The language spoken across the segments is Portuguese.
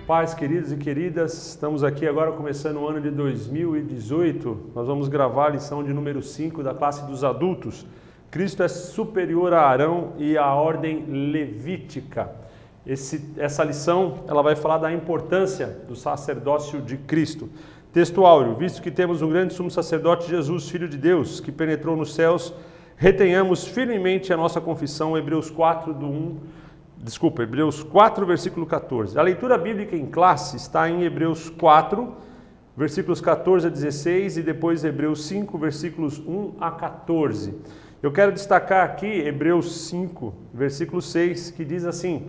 Pais, queridos e queridas, estamos aqui agora começando o ano de 2018. Nós vamos gravar a lição de número 5 da classe dos adultos. Cristo é superior a Arão e à ordem levítica. Essa lição ela vai falar da importância do sacerdócio de Cristo. Texto áureo: visto que temos um grande sumo sacerdote, Jesus, Filho de Deus, que penetrou nos céus, retenhamos firmemente a nossa confissão. Hebreus 4, versículo 14. A leitura bíblica em classe está em Hebreus 4, versículos 14 a 16 e depois Hebreus 5, versículos 1 a 14. Eu quero destacar aqui Hebreus 5, versículo 6, que diz assim: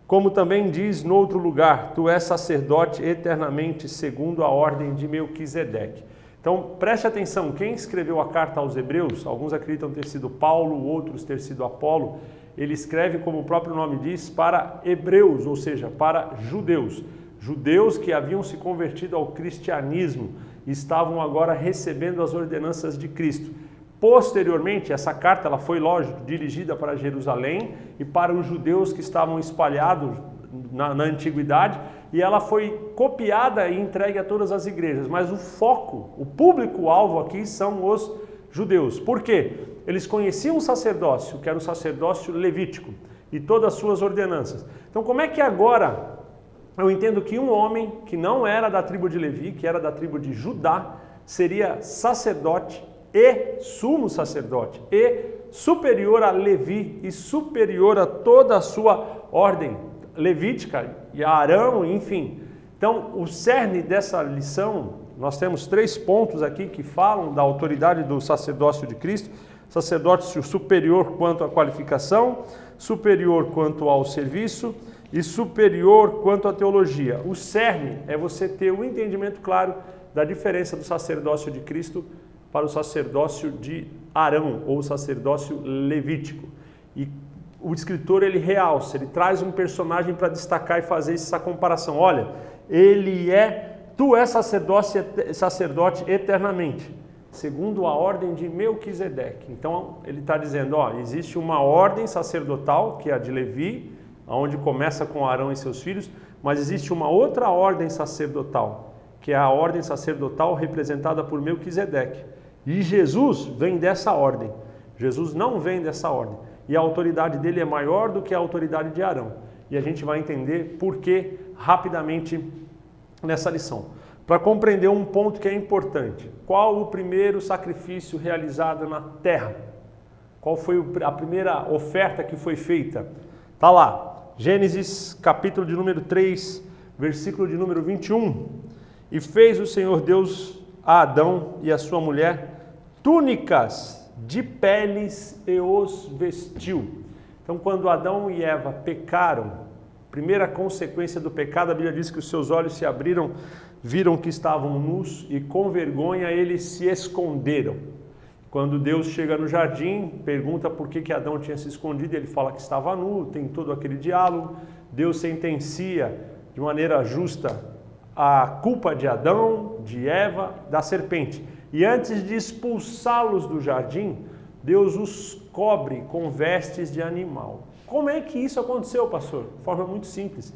como também diz no outro lugar, tu és sacerdote eternamente segundo a ordem de Melquisedeque. Então, preste atenção, quem escreveu a carta aos Hebreus, alguns acreditam ter sido Paulo, outros ter sido Apolo, ele escreve, como o próprio nome diz, para hebreus, ou seja, para judeus. Judeus que haviam se convertido ao cristianismo e estavam agora recebendo as ordenanças de Cristo. Posteriormente, essa carta ela foi, lógico, dirigida para Jerusalém e para os judeus que estavam espalhados na antiguidade, e ela foi copiada e entregue a todas as igrejas. Mas o foco, o público-alvo aqui são os judeus. Por quê? Eles conheciam o sacerdócio, que era o sacerdócio levítico, e todas as suas ordenanças. Então, como é que agora eu entendo que um homem que não era da tribo de Levi, que era da tribo de Judá, seria sacerdote e sumo sacerdote, e superior a Levi, e superior a toda a sua ordem levítica, e a Arão, enfim. Então, o cerne dessa lição, nós temos 3 pontos aqui que falam da autoridade do sacerdócio de Cristo: sacerdócio superior quanto à qualificação, superior quanto ao serviço e superior quanto à teologia. O cerne é você ter um entendimento claro da diferença do sacerdócio de Cristo para o sacerdócio de Arão, ou sacerdócio levítico. E o escritor ele realça, ele traz um personagem para destacar e fazer essa comparação. Olha, tu és sacerdote eternamente, segundo a ordem de Melquisedeque. Então ele está dizendo, existe uma ordem sacerdotal, que é a de Levi, onde começa com Arão e seus filhos, mas existe uma outra ordem sacerdotal, que é a ordem sacerdotal representada por Melquisedeque. E Jesus vem dessa ordem. Jesus não vem dessa ordem. E a autoridade dele é maior do que a autoridade de Arão. E a gente vai entender por que rapidamente nessa lição. Para compreender um ponto que é importante. Qual o primeiro sacrifício realizado na terra? Qual foi a primeira oferta que foi feita? Está lá, Gênesis capítulo de número 3, versículo de número 21. E fez o Senhor Deus a Adão e a sua mulher túnicas de peles e os vestiu. Então, quando Adão e Eva pecaram, primeira consequência do pecado, a Bíblia diz que os seus olhos se abriram, viram que estavam nus e com vergonha eles se esconderam. Quando Deus chega no jardim, pergunta por que Adão tinha se escondido, ele fala que estava nu, tem todo aquele diálogo. Deus sentencia de maneira justa a culpa de Adão, de Eva, da serpente. E antes de expulsá-los do jardim, Deus os cobre com vestes de animal. Como é que isso aconteceu, pastor? De forma muito simples.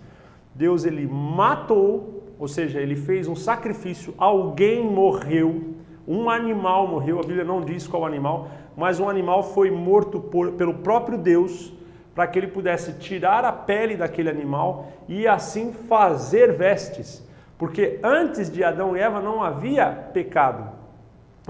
Deus ele matou, ou seja, ele fez um sacrifício, alguém morreu, um animal morreu, a Bíblia não diz qual animal, mas um animal foi morto pelo próprio Deus, para que ele pudesse tirar a pele daquele animal e assim fazer vestes. Porque antes de Adão e Eva não havia pecado.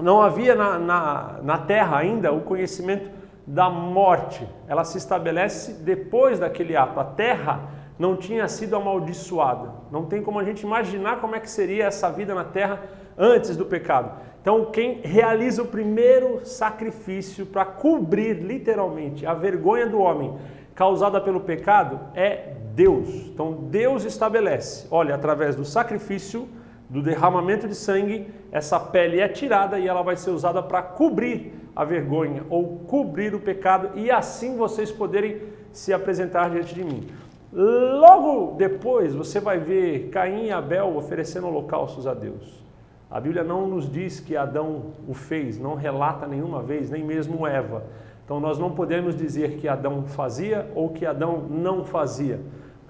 Não havia na terra ainda o conhecimento da morte. Ela se estabelece depois daquele ato. A terra não tinha sido amaldiçoada. Não tem como a gente imaginar como é que seria essa vida na terra antes do pecado. Então, quem realiza o primeiro sacrifício para cobrir literalmente a vergonha do homem causada pelo pecado é Deus. Então, Deus estabelece, olha, através do sacrifício, do derramamento de sangue, essa pele é tirada e ela vai ser usada para cobrir a vergonha ou cobrir o pecado e assim vocês poderem se apresentar diante de mim. Logo depois você vai ver Caim e Abel oferecendo holocaustos a Deus. A Bíblia não nos diz que Adão o fez, não relata nenhuma vez, nem mesmo Eva. Então nós não podemos dizer que Adão fazia ou que Adão não fazia.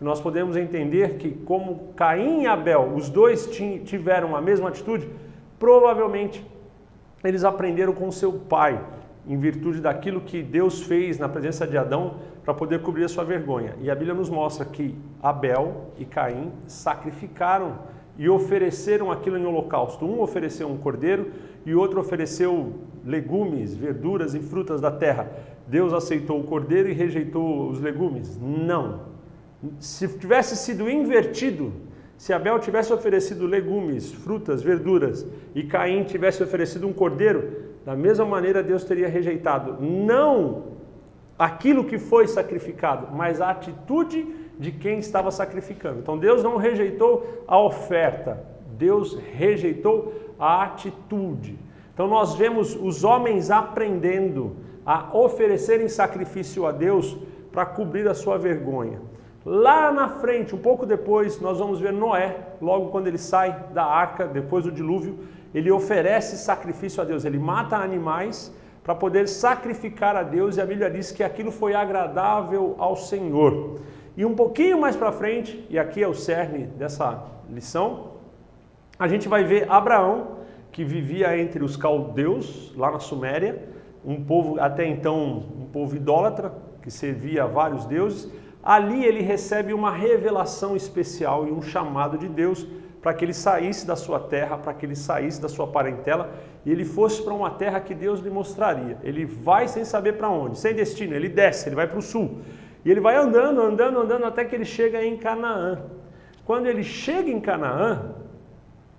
nós podemos entender que como Caim e Abel, os dois tiveram a mesma atitude, provavelmente eles aprenderam com seu pai, em virtude daquilo que Deus fez na presença de Adão para poder cobrir a sua vergonha. E a Bíblia nos mostra que Abel e Caim sacrificaram e ofereceram aquilo em holocausto. Um ofereceu um cordeiro e o outro ofereceu legumes, verduras e frutas da terra. Deus aceitou o cordeiro e rejeitou os legumes? Não. Se tivesse sido invertido, se Abel tivesse oferecido legumes, frutas, verduras e Caim tivesse oferecido um cordeiro, da mesma maneira Deus teria rejeitado não aquilo que foi sacrificado, mas a atitude de quem estava sacrificando. Então Deus não rejeitou a oferta, Deus rejeitou a atitude. Então nós vemos os homens aprendendo a oferecerem sacrifício a Deus para cobrir a sua vergonha. Lá na frente, um pouco depois, nós vamos ver Noé, logo quando ele sai da arca, depois do dilúvio, ele oferece sacrifício a Deus, ele mata animais para poder sacrificar a Deus, e a Bíblia diz que aquilo foi agradável ao Senhor. E um pouquinho mais para frente, e aqui é o cerne dessa lição, a gente vai ver Abraão, que vivia entre os caldeus, lá na Suméria, um povo até então, um povo idólatra, que servia a vários deuses. Ali ele recebe uma revelação especial e um chamado de Deus para que ele saísse da sua terra, para que ele saísse da sua parentela e ele fosse para uma terra que Deus lhe mostraria. Ele vai sem saber para onde, sem destino, ele desce, ele vai para o sul. E ele vai andando até que ele chega em Canaã. Quando ele chega em Canaã,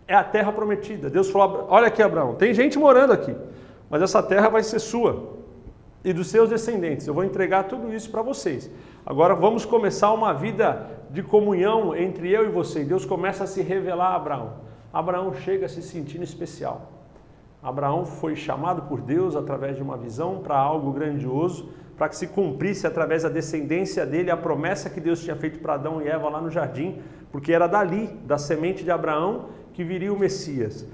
é a terra prometida. Deus falou: olha aqui, Abraão, tem gente morando aqui, mas essa terra vai ser sua e dos seus descendentes. Eu vou entregar tudo isso para vocês. Agora vamos começar uma vida de comunhão entre eu e você. E Deus começa a se revelar a Abraão. Abraão chega se sentindo especial. Abraão foi chamado por Deus através de uma visão para algo grandioso, para que se cumprisse através da descendência dele a promessa que Deus tinha feito para Adão e Eva lá no jardim, porque era dali, da semente de Abraão, que viria o Messias.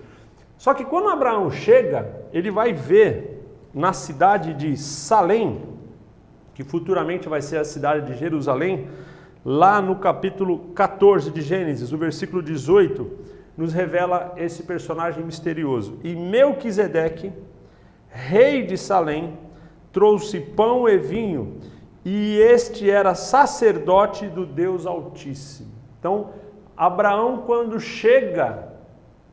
Só que quando Abraão chega, ele vai ver na cidade de Salém, que futuramente vai ser a cidade de Jerusalém, lá no capítulo 14 de Gênesis, o versículo 18, nos revela esse personagem misterioso. E Melquisedeque, rei de Salém, trouxe pão e vinho, e este era sacerdote do Deus Altíssimo. Então, Abraão, quando chega,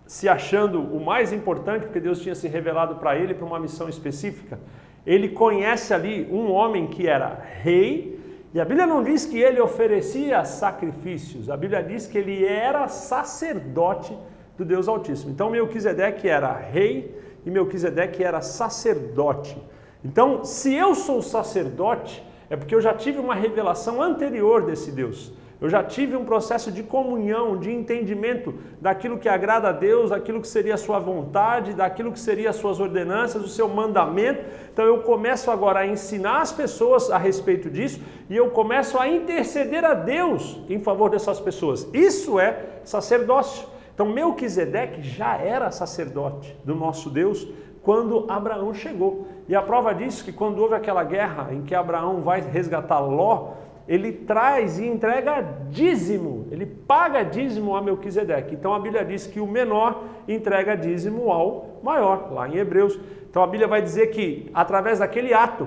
se achando o mais importante, porque Deus tinha se revelado para ele para uma missão específica, ele conhece ali um homem que era rei, e a Bíblia não diz que ele oferecia sacrifícios, a Bíblia diz que ele era sacerdote do Deus Altíssimo. Então Melquisedeque era rei e Melquisedeque era sacerdote. Então, se eu sou sacerdote, é porque eu já tive uma revelação anterior desse Deus. Eu já tive um processo de comunhão, de entendimento daquilo que agrada a Deus, daquilo que seria a sua vontade, daquilo que seria as suas ordenanças, o seu mandamento. Então eu começo agora a ensinar as pessoas a respeito disso e eu começo a interceder a Deus em favor dessas pessoas. Isso é sacerdócio. Então Melquisedeque já era sacerdote do nosso Deus quando Abraão chegou. E a prova disso é que quando houve aquela guerra em que Abraão vai resgatar Ló, ele traz e entrega dízimo, ele paga dízimo a Melquisedeque. Então a Bíblia diz que o menor entrega dízimo ao maior, lá em Hebreus. Então a Bíblia vai dizer que através daquele ato,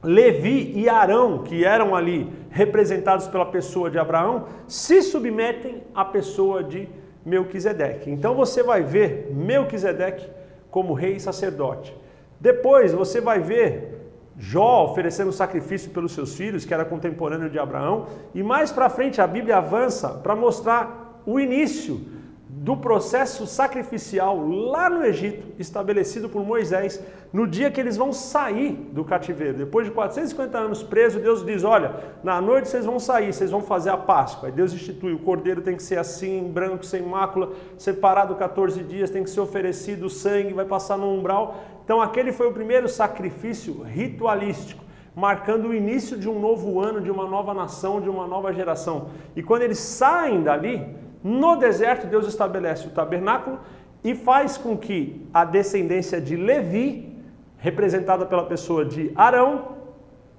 Levi e Arão, que eram ali representados pela pessoa de Abraão, se submetem à pessoa de Melquisedeque. Então você vai ver Melquisedeque como rei e sacerdote. Depois você vai ver Jó oferecendo sacrifício pelos seus filhos, que era contemporâneo de Abraão, e mais para frente a Bíblia avança para mostrar o início do processo sacrificial lá no Egito, estabelecido por Moisés, no dia que eles vão sair do cativeiro. Depois de 450 anos presos, Deus diz: olha, na noite vocês vão sair, vocês vão fazer a Páscoa. Aí Deus institui, o cordeiro tem que ser assim, branco, sem mácula, separado 14 dias, tem que ser oferecido, o sangue vai passar no umbral. Então aquele foi o primeiro sacrifício ritualístico, marcando o início de um novo ano, de uma nova nação, de uma nova geração. E quando eles saem dali, no deserto, Deus estabelece o tabernáculo e faz com que a descendência de Levi, representada pela pessoa de Arão,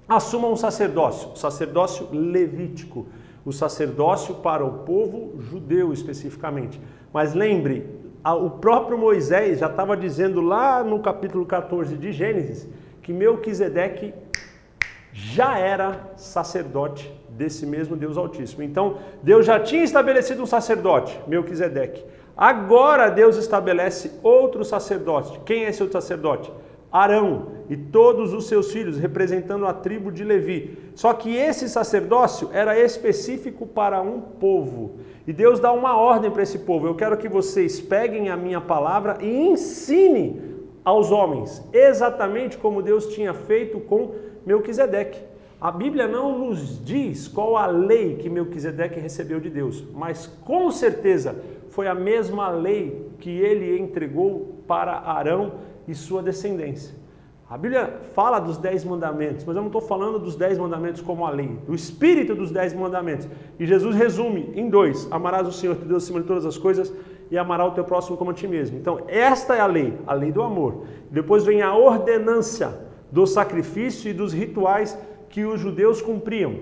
assuma um sacerdócio, o sacerdócio levítico. o sacerdócio para o povo judeu especificamente. Mas lembre, o próprio Moisés já estava dizendo lá no capítulo 14 de Gênesis que Melquisedeque já era sacerdote desse mesmo Deus Altíssimo. Então, Deus já tinha estabelecido um sacerdote, Melquisedeque. Agora Deus estabelece outro sacerdote. Quem é esse outro sacerdote? Arão e todos os seus filhos, representando a tribo de Levi. Só que esse sacerdócio era específico para um povo. E Deus dá uma ordem para esse povo. Eu quero que vocês peguem a minha palavra e ensinem aos homens, exatamente como Deus tinha feito com Melquisedeque. A Bíblia não nos diz qual a lei que Melquisedeque recebeu de Deus, mas com certeza foi a mesma lei que ele entregou para Arão e sua descendência. A Bíblia fala dos 10 mandamentos, mas eu não estou falando dos 10 mandamentos como a lei, do espírito dos 10 mandamentos. E Jesus resume em 2, amarás o Senhor teu Deus acima de todas as coisas e amarás o teu próximo como a ti mesmo. Então esta é a lei do amor. Depois vem a ordenância do sacrifício e dos rituais que os judeus cumpriam.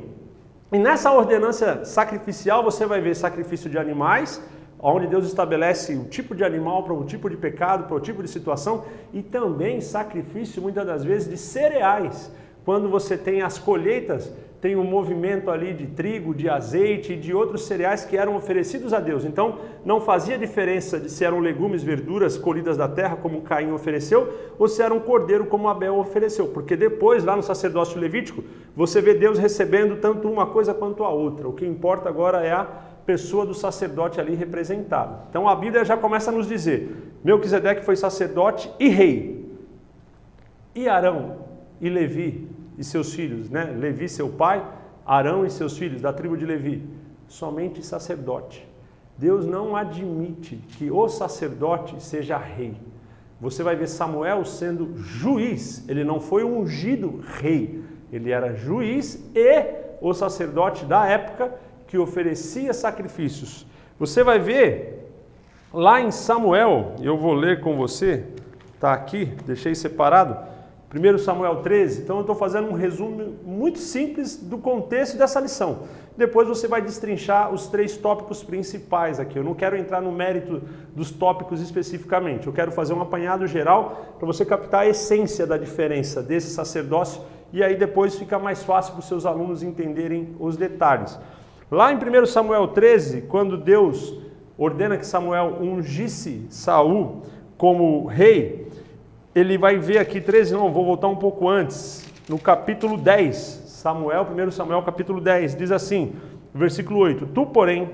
E nessa ordenância sacrificial você vai ver sacrifício de animais, onde Deus estabelece o tipo de animal para o tipo de pecado, para o tipo de situação, e também sacrifício muitas das vezes de cereais. Quando você tem as colheitas, tem um movimento ali de trigo, de azeite e de outros cereais que eram oferecidos a Deus. Então não fazia diferença de se eram legumes, verduras colhidas da terra, como Caim ofereceu, ou se era um cordeiro, como Abel ofereceu. Porque depois, lá no sacerdócio levítico, você vê Deus recebendo tanto uma coisa quanto a outra. O que importa agora é a pessoa do sacerdote ali representada. Então a Bíblia já começa a nos dizer, Melquisedeque foi sacerdote e rei. E Arão e Levi e seus filhos, né? Levi, seu pai, Arão e seus filhos, da tribo de Levi, somente sacerdote. Deus não admite que o sacerdote seja rei. Você vai ver Samuel sendo juiz, ele não foi ungido rei, ele era juiz e o sacerdote da época que oferecia sacrifícios. Você vai ver lá em Samuel, eu vou ler com você, está aqui, deixei separado, 1 Samuel 13, então eu estou fazendo um resumo muito simples do contexto dessa lição. Depois você vai destrinchar os 3 tópicos principais aqui. Eu não quero entrar no mérito dos tópicos especificamente, eu quero fazer um apanhado geral para você captar a essência da diferença desse sacerdócio e aí depois fica mais fácil para os seus alunos entenderem os detalhes. Lá em 1 Samuel 13, quando Deus ordena que Samuel ungisse Saul como rei, ele vai ver aqui 13, não, vou voltar um pouco antes, no capítulo 10, Samuel, 1 Samuel capítulo 10, diz assim, versículo 8, tu, porém,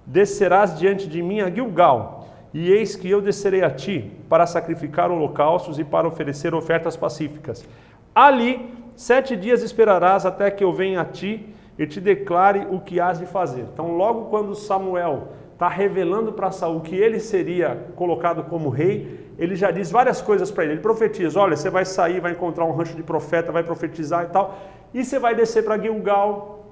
descerás diante de mim a Gilgal, e eis que eu descerei a ti para sacrificar holocaustos e para oferecer ofertas pacíficas. Ali, 7 dias esperarás até que eu venha a ti e te declare o que hás de fazer. Então, logo quando Samuel está revelando para Saul que ele seria colocado como rei, ele já diz várias coisas para ele. Ele profetiza, olha, você vai sair, vai encontrar um rancho de profeta, vai profetizar e tal, e você vai descer para Gilgal,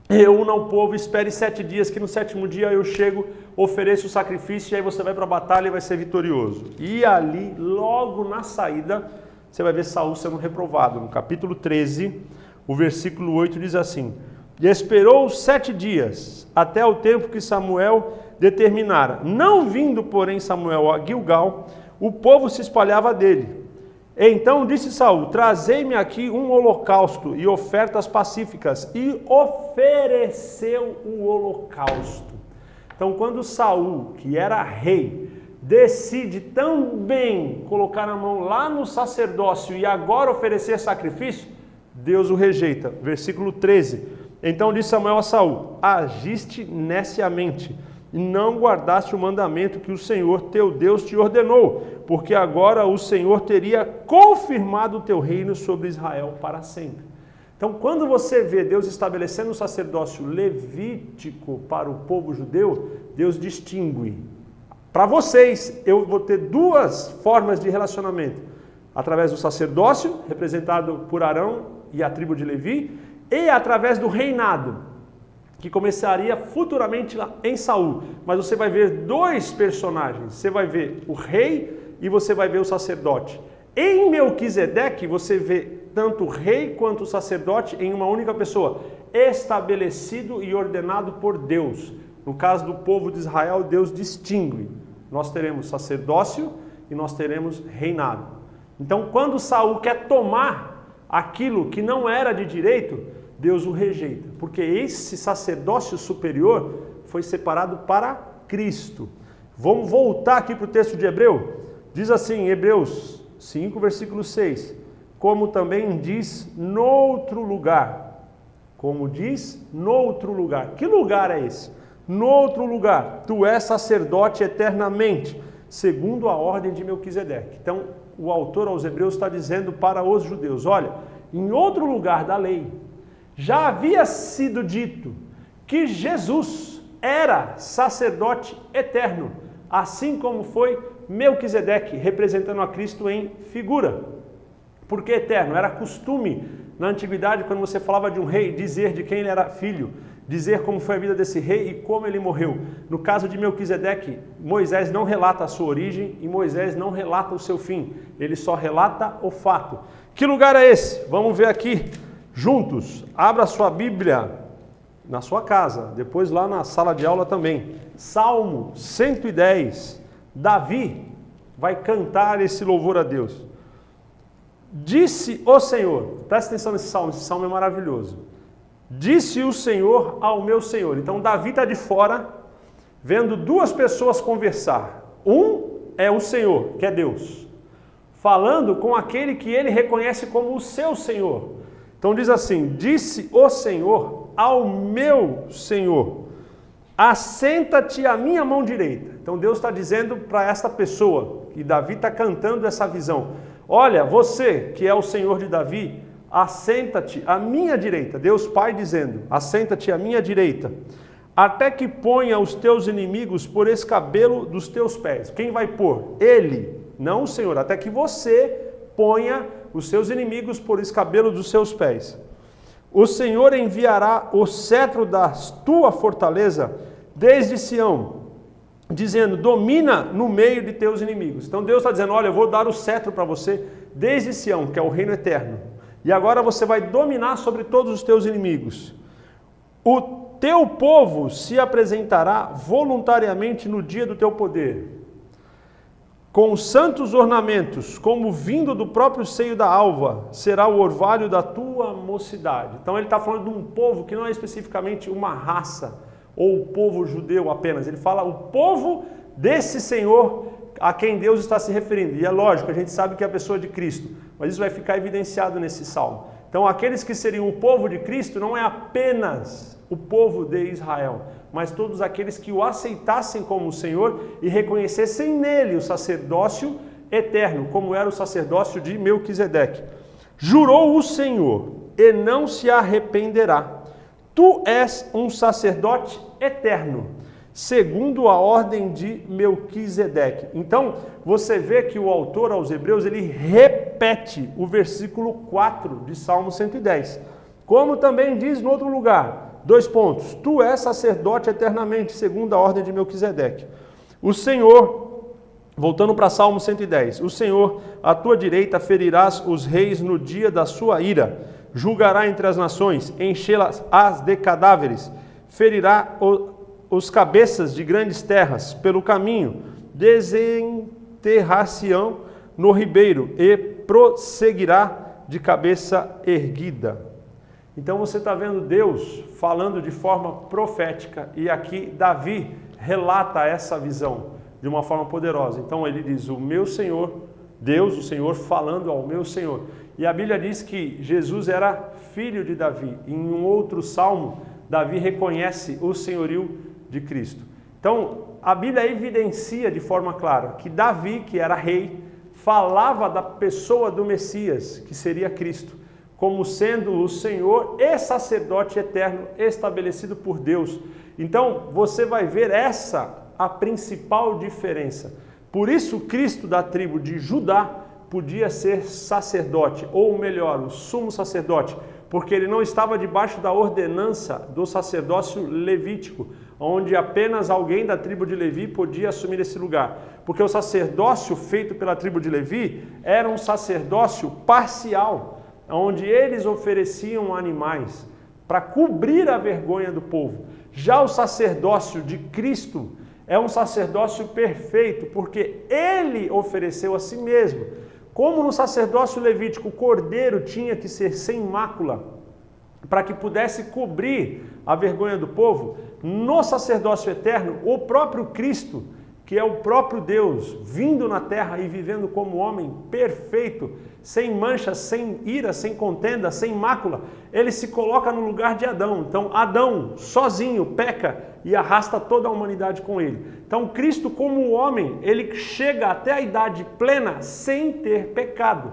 reúna o povo, espere 7 dias, que no 7º dia eu chego, ofereço o sacrifício, e aí você vai para a batalha e vai ser vitorioso. E ali, logo na saída, você vai ver Saul sendo reprovado. No capítulo 13, o versículo 8 diz assim, e esperou 7 dias, até o tempo que Samuel determinara. Não vindo, porém, Samuel a Gilgal, o povo se espalhava dele. Então disse Saul, trazei-me aqui um holocausto e ofertas pacíficas. E ofereceu o holocausto. Então quando Saul, que era rei, decide também colocar a mão lá no sacerdócio e agora oferecer sacrifício, Deus o rejeita. Versículo 13. Então disse Samuel a Saul, agiste neciamente, e não guardaste o mandamento que o Senhor teu Deus te ordenou, porque agora o Senhor teria confirmado o teu reino sobre Israel para sempre. Então, quando você vê Deus estabelecendo um sacerdócio levítico para o povo judeu, Deus distingue. Para vocês, eu vou ter 2 formas de relacionamento. Através do sacerdócio, representado por Arão e a tribo de Levi, e através do reinado, que começaria futuramente lá em Saul. Mas você vai ver 2 personagens. Você vai ver o rei e você vai ver o sacerdote. Em Melquisedeque, você vê tanto o rei quanto o sacerdote em uma única pessoa. estabelecido e ordenado por Deus. No caso do povo de Israel, Deus distingue. Nós teremos sacerdócio e nós teremos reinado. Então, quando Saul quer tomar aquilo que não era de direito, Deus o rejeita, porque esse sacerdócio superior foi separado para Cristo. Vamos voltar aqui para o texto de Hebreu. Diz assim, Hebreus 5, versículo 6. Como também diz noutro lugar. Como diz noutro lugar. Que lugar é esse? Noutro lugar. Tu és sacerdote eternamente, segundo a ordem de Melquisedeque. Então, o autor aos Hebreus está dizendo para os judeus, olha, em outro lugar da lei, já havia sido dito que Jesus era sacerdote eterno, assim como foi Melquisedeque, representando a Cristo em figura. Por que eterno? Era costume na antiguidade, quando você falava de um rei, dizer de quem ele era filho, dizer como foi a vida desse rei e como ele morreu. No caso de Melquisedeque, Moisés não relata a sua origem e Moisés não relata o seu fim, ele só relata o fato. Que lugar é esse? Vamos ver aqui juntos. Abra sua Bíblia na sua casa, depois lá na sala de aula também. Salmo 110. Davi vai cantar esse louvor a Deus. Disse o Senhor, presta atenção nesse salmo é maravilhoso. Disse o Senhor ao meu Senhor. Então Davi está de fora, vendo duas pessoas conversar. Um é o Senhor, que é Deus, falando com aquele que ele reconhece como o seu Senhor. Então diz assim, disse o Senhor ao meu Senhor, assenta-te à minha mão direita. Então Deus está dizendo para esta pessoa, e Davi está cantando essa visão, olha, você que é o Senhor de Davi, assenta-te à minha direita. Deus Pai dizendo, assenta-te à minha direita, até que ponha os teus inimigos por escabelo dos teus pés. Quem vai pôr? Ele, não o Senhor, até que você ponha os seus inimigos por escabelo dos seus pés. O Senhor enviará o cetro da tua fortaleza desde Sião, dizendo, domina no meio de teus inimigos. Então Deus está dizendo, olha, eu vou dar o cetro para você desde Sião, que é o reino eterno. E agora você vai dominar sobre todos os teus inimigos. O teu povo se apresentará voluntariamente no dia do teu poder, com santos ornamentos, como vindo do próprio seio da alva, será o orvalho da tua mocidade. Então ele está falando de um povo que não é especificamente uma raça, ou o povo judeu apenas. Ele fala o povo desse Senhor a quem Deus está se referindo. E é lógico, a gente sabe que é a pessoa de Cristo, mas isso vai ficar evidenciado nesse salmo. Então aqueles que seriam o povo de Cristo não é apenas o povo de Israel, mas todos aqueles que o aceitassem como o Senhor e reconhecessem nele o sacerdócio eterno, como era o sacerdócio de Melquisedeque. Jurou o Senhor e não se arrependerá. Tu és um sacerdote eterno, segundo a ordem de Melquisedeque. Então, você vê que o autor aos Hebreus, ele repete o versículo 4 de Salmo 110. Como também diz no outro lugar, 2 pontos, tu és sacerdote eternamente, segundo a ordem de Melquisedeque. O Senhor, voltando para Salmo 110, o Senhor, à tua direita, ferirás os reis no dia da sua ira, julgará entre as nações, enchê-las de cadáveres, ferirá os cabeças de grandes terras pelo caminho, desenterrar-se-ão no ribeiro e prosseguirá de cabeça erguida. Então você está vendo Deus falando de forma profética e aqui Davi relata essa visão de uma forma poderosa. Então ele diz, o meu Senhor, Deus, o Senhor, falando ao meu Senhor. E a Bíblia diz que Jesus era filho de Davi. Em um outro salmo, Davi reconhece o senhorio de Cristo. Então, a Bíblia evidencia de forma clara que Davi, que era rei, falava da pessoa do Messias, que seria Cristo, como sendo o Senhor e sacerdote eterno estabelecido por Deus. Então, você vai ver essa a principal diferença. Por isso, Cristo da tribo de Judá podia ser sacerdote, ou melhor, o sumo sacerdote, porque ele não estava debaixo da ordenança do sacerdócio levítico, onde apenas alguém da tribo de Levi podia assumir esse lugar. Porque o sacerdócio feito pela tribo de Levi era um sacerdócio parcial, onde eles ofereciam animais para cobrir a vergonha do povo. Já o sacerdócio de Cristo é um sacerdócio perfeito, porque ele ofereceu a si mesmo. Como no sacerdócio levítico o cordeiro tinha que ser sem mácula, para que pudesse cobrir a vergonha do povo, no sacerdócio eterno, o próprio Cristo, que é o próprio Deus, vindo na terra e vivendo como homem perfeito, sem mancha, sem ira, sem contenda, sem mácula, ele se coloca no lugar de Adão. Então Adão, sozinho, peca e arrasta toda a humanidade com ele. Então Cristo, como homem, ele chega até a idade plena sem ter pecado.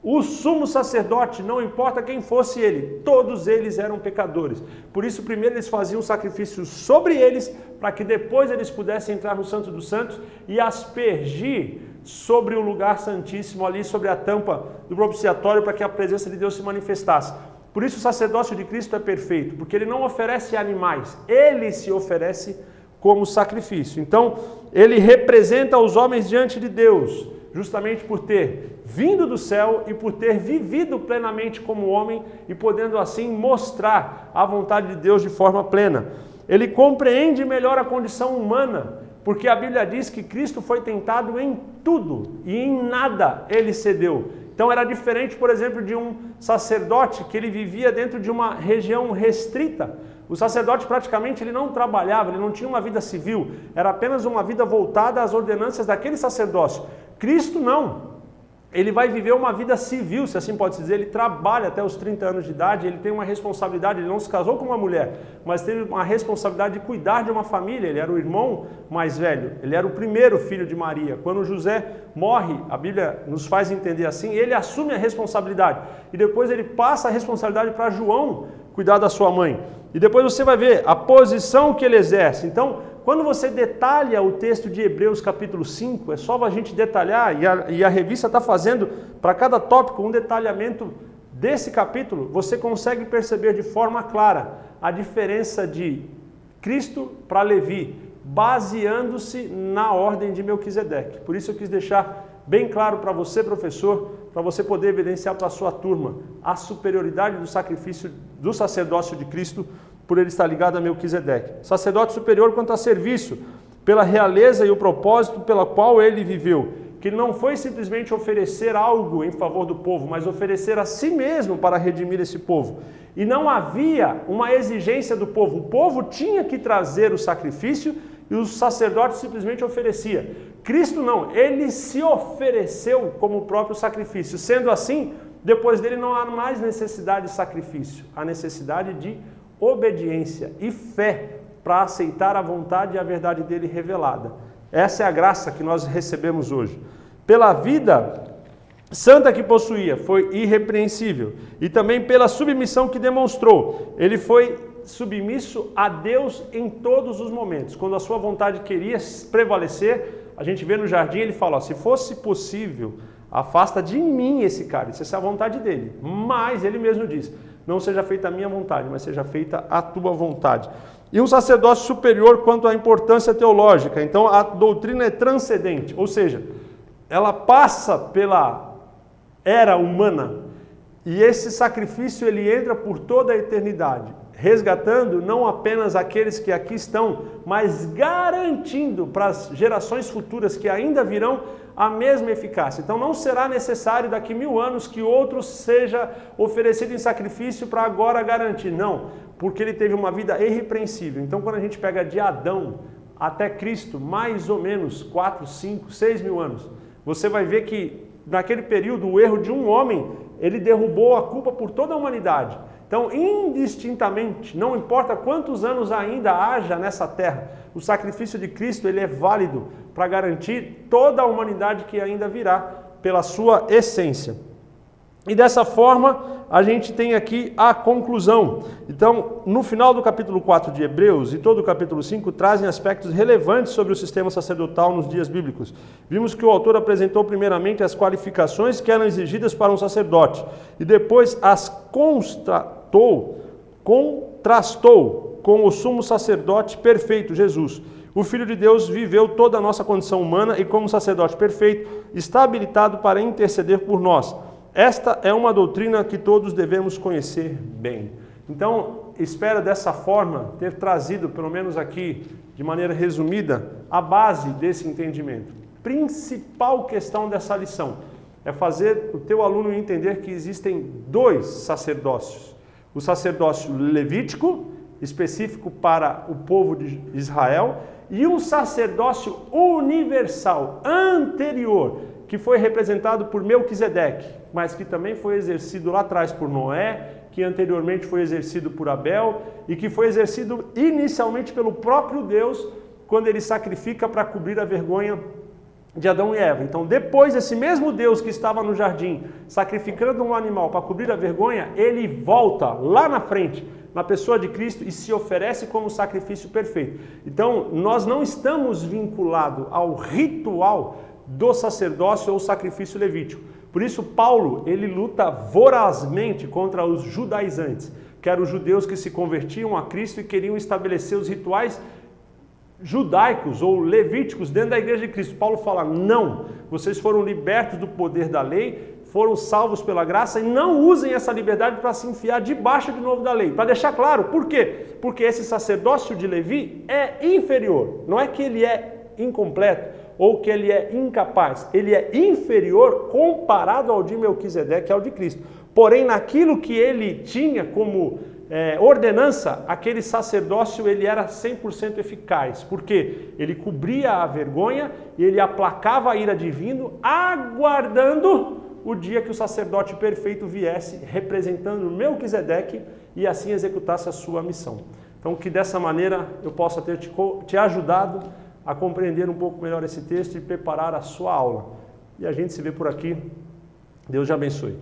O sumo sacerdote, não importa quem fosse ele, todos eles eram pecadores. Por isso, primeiro eles faziam um sacrifício sobre eles, para que depois eles pudessem entrar no Santo dos Santos e aspergir sobre o lugar santíssimo ali, sobre a tampa do propiciatório, para que a presença de Deus se manifestasse. Por isso o sacerdócio de Cristo é perfeito, porque ele não oferece animais, ele se oferece como sacrifício. Então, ele representa os homens diante de Deus, justamente por ter vindo do céu e por ter vivido plenamente como homem e podendo assim mostrar a vontade de Deus de forma plena. Ele compreende melhor a condição humana, porque a Bíblia diz que Cristo foi tentado em tudo e em nada ele cedeu. Então era diferente, por exemplo, de um sacerdote que ele vivia dentro de uma região restrita. O sacerdote praticamente ele não trabalhava, ele não tinha uma vida civil, era apenas uma vida voltada às ordenanças daquele sacerdócio. Cristo não. Ele vai viver uma vida civil, se assim pode dizer, ele trabalha até os 30 anos de idade, ele tem uma responsabilidade, ele não se casou com uma mulher, mas teve uma responsabilidade de cuidar de uma família, ele era o irmão mais velho, ele era o primeiro filho de Maria. Quando José morre, a Bíblia nos faz entender assim, ele assume a responsabilidade, e depois ele passa a responsabilidade para João cuidar da sua mãe. E depois você vai ver a posição que ele exerce. Então, quando você detalha o texto de Hebreus capítulo 5, é só a gente detalhar, e a revista está fazendo para cada tópico um detalhamento desse capítulo, você consegue perceber de forma clara a diferença de Cristo para Levi, baseando-se na ordem de Melquisedeque. Por isso eu quis deixar bem claro para você, professor, para você poder evidenciar para a sua turma a superioridade do sacrifício do sacerdócio de Cristo por ele estar ligado a Melquisedeque. Sacerdote superior quanto a serviço, pela realeza e o propósito pela qual ele viveu, que não foi simplesmente oferecer algo em favor do povo, mas oferecer a si mesmo para redimir esse povo. E não havia uma exigência do povo, o povo tinha que trazer o sacrifício e o sacerdote simplesmente oferecia. Cristo não, ele se ofereceu como o próprio sacrifício. Sendo assim, depois dele não há mais necessidade de sacrifício, há necessidade de obediência e fé para aceitar a vontade e a verdade dele revelada. Essa é a graça que nós recebemos hoje. Pela vida santa que possuía, foi irrepreensível. E também pela submissão que demonstrou. Ele foi submisso a Deus em todos os momentos. Quando a sua vontade queria prevalecer, a gente vê no jardim, ele fala, ó, se fosse possível, afasta de mim esse cálice, essa é a vontade dele. Mas ele mesmo diz, não seja feita a minha vontade, mas seja feita a tua vontade. E um sacerdócio superior quanto à importância teológica. Então a doutrina é transcendente, ou seja, ela passa pela era humana. E esse sacrifício ele entra por toda a eternidade, resgatando não apenas aqueles que aqui estão, mas garantindo para as gerações futuras que ainda virão a mesma eficácia. Então não será necessário daqui 1000 anos que outro seja oferecido em sacrifício para agora garantir. Não, porque ele teve uma vida irrepreensível. Então quando a gente pega de Adão até Cristo, mais ou menos 4, 5, 6 mil anos, você vai ver que naquele período o erro de um homem, ele derrubou a culpa por toda a humanidade. Então, indistintamente, não importa quantos anos ainda haja nessa terra, o sacrifício de Cristo ele é válido para garantir toda a humanidade que ainda virá pela sua essência. E dessa forma, a gente tem aqui a conclusão. Então, no final do capítulo 4 de Hebreus e todo o capítulo 5 trazem aspectos relevantes sobre o sistema sacerdotal nos dias bíblicos. Vimos que o autor apresentou primeiramente as qualificações que eram exigidas para um sacerdote e depois as contrastou com o sumo sacerdote perfeito, Jesus. O Filho de Deus viveu toda a nossa condição humana e como sacerdote perfeito está habilitado para interceder por nós. Esta é uma doutrina que todos devemos conhecer bem. Então, espero dessa forma ter trazido, pelo menos aqui, de maneira resumida, a base desse entendimento. Principal questão dessa lição é fazer o teu aluno entender que existem dois sacerdócios. O sacerdócio levítico, específico para o povo de Israel, e um sacerdócio universal, anterior, que foi representado por Melquisedeque, mas que também foi exercido lá atrás por Noé, que anteriormente foi exercido por Abel e que foi exercido inicialmente pelo próprio Deus quando ele sacrifica para cobrir a vergonha de Adão e Eva. Então, depois, esse mesmo Deus que estava no jardim sacrificando um animal para cobrir a vergonha, ele volta lá na frente, na pessoa de Cristo, e se oferece como sacrifício perfeito. Então, nós não estamos vinculados ao ritual do sacerdócio ou sacrifício levítico. Por isso, Paulo, ele luta vorazmente contra os judaizantes, que eram os judeus que se convertiam a Cristo e queriam estabelecer os rituais judaicos ou levíticos dentro da igreja de Cristo. Paulo fala, não, vocês foram libertos do poder da lei, foram salvos pela graça e não usem essa liberdade para se enfiar debaixo de novo da lei. Para deixar claro, por quê? Porque esse sacerdócio de Levi é inferior, não é que ele é incompleto ou que ele é incapaz, ele é inferior comparado ao de Melquisedeque, ao de Cristo. Porém, naquilo que ele tinha como ordenança, aquele sacerdócio ele era 100% eficaz, porque ele cobria a vergonha e ele aplacava a ira divina, aguardando o dia que o sacerdote perfeito viesse, representando Melquisedeque e assim executasse a sua missão. Então, que dessa maneira eu possa ter te ajudado a compreender um pouco melhor esse texto e preparar a sua aula. E a gente se vê por aqui. Deus te abençoe.